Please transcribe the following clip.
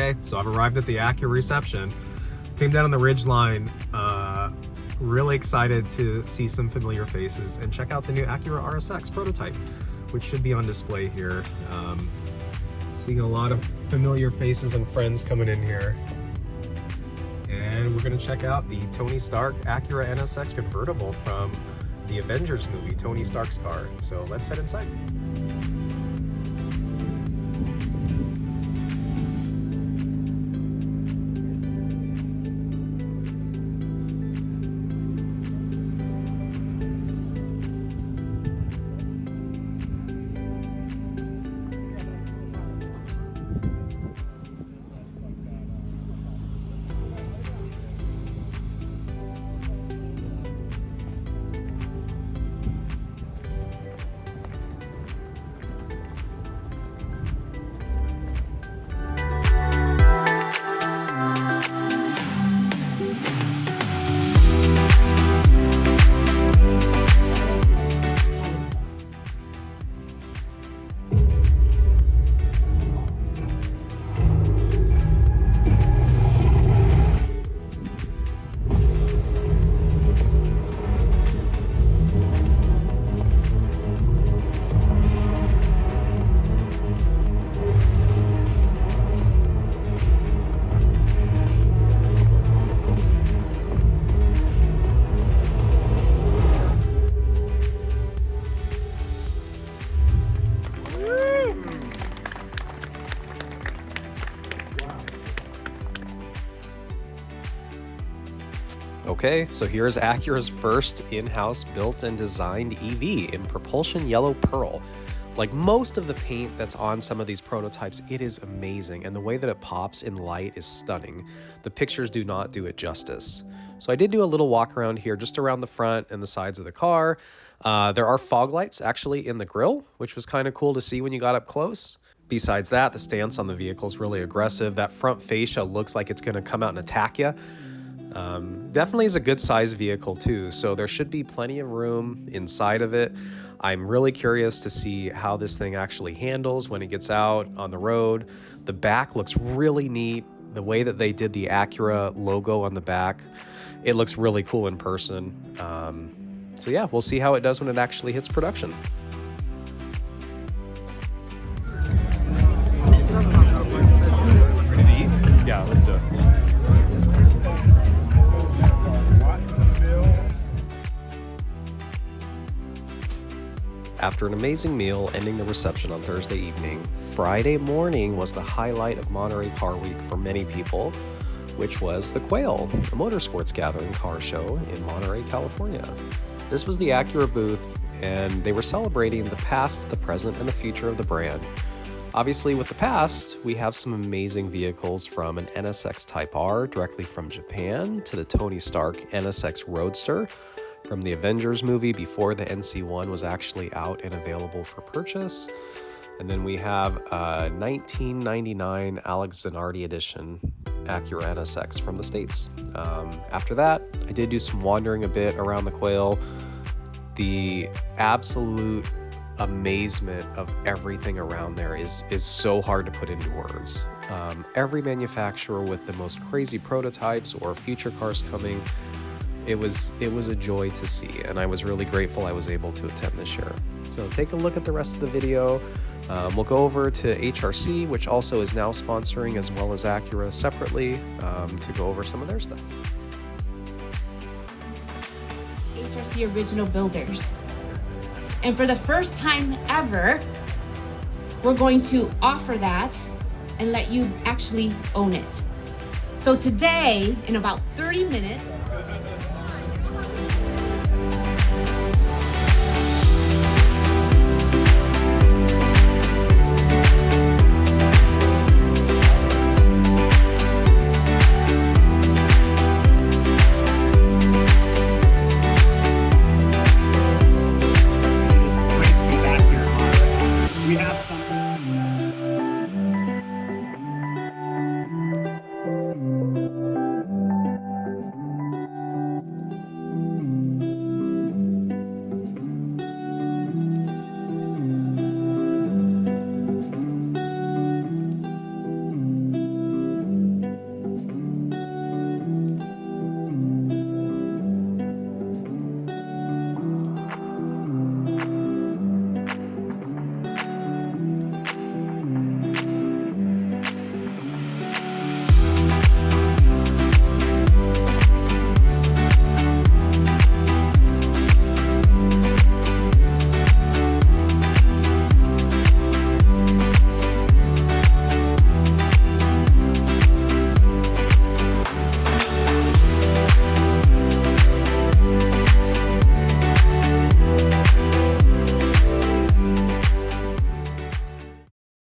Okay, so I've arrived at the Acura reception. Came down on the ridge line. Really excited to see some familiar faces and check out the new Acura RSX prototype, which should be on display here. Seeing a lot of familiar faces and friends coming in here. And we're gonna check out the Tony Stark Acura NSX convertible from the Avengers movie, Tony Stark's car. So let's head inside. Okay, so here's Acura's first in-house built and designed EV in propulsion yellow pearl. Like most of the paint that's on some of these prototypes, it is amazing, and the way that it pops in light is stunning. The pictures do not do it justice. So I did do a little walk around here just around the front and the sides of the car. There are fog lights actually in the grille, which was kind of cool to see when you got up close. Besides that, the stance on the vehicle is really aggressive. That front fascia looks like it's going to come out and attack you. Definitely is a good size vehicle too, so there should be plenty of room inside of it. I'm really curious to see how this thing actually handles when it gets out on the road. The back looks really neat. The way that they did the Acura logo on the back, it looks really cool in person. So yeah, we'll see how it does when it actually hits production. Yeah, let's do it. After an amazing meal ending the reception on Thursday evening, Friday morning was the highlight of Monterey Car Week for many people, which was the Quail, a motorsports gathering car show in Monterey, California. This was the Acura booth, and they were celebrating the past, the present, and the future of the brand. Obviously, with the past, we have some amazing vehicles, from an NSX Type R directly from Japan to the Tony Stark NSX Roadster from the Avengers movie before the NC1 was actually out and available for purchase. And then we have a 1999 Alex Zanardi edition Acura NSX from the States. After that, I did do some wandering a bit around the Quail. The absolute amazement of everything around there is so hard to put into words. Every manufacturer with the most crazy prototypes or future cars coming, it was a joy to see, and I was really grateful I was able to attend this year. So take a look at the rest of the video. We'll go over to HRC, which also is now sponsoring, as well as Acura separately, to go over some of their stuff. HRC Original Builders. And for the first time ever, we're going to offer that and let you actually own it. So today, in about 30 minutes,